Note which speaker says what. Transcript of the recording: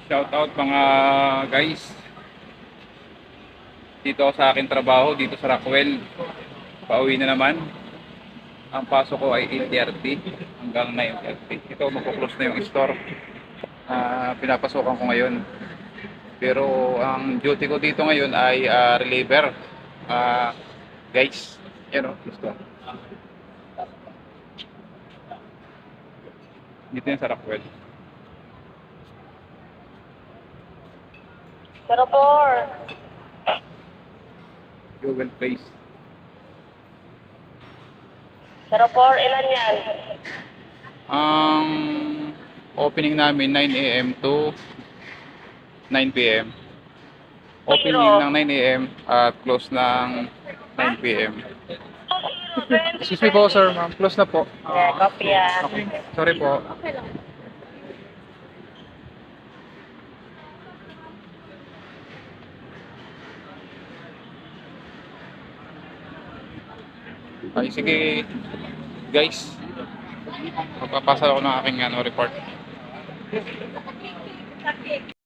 Speaker 1: Shout out mga guys. Dito ako sa akin trabaho, dito sa Rockwell. Pauwi na naman. Ang pasok ko ay 8:30 hanggang 9:30. Ito, magpo-close na yung store. Pinapasokan ko ngayon. Pero ang duty ko dito ngayon ay reliever. Guys, yan o, gusto. Dito yan sa Rockwell.
Speaker 2: Pero por,
Speaker 1: Google Place.
Speaker 2: ilan yan?
Speaker 1: Ang opening namin 9 AM to 9 PM. Opening ng 9 AM at close ng 9 PM. Excuse me po sir, ma'am. Close na po.
Speaker 2: Copy yan.
Speaker 1: Okay. Sorry po. Ay, sige guys. Magpapasa ako ng aking report.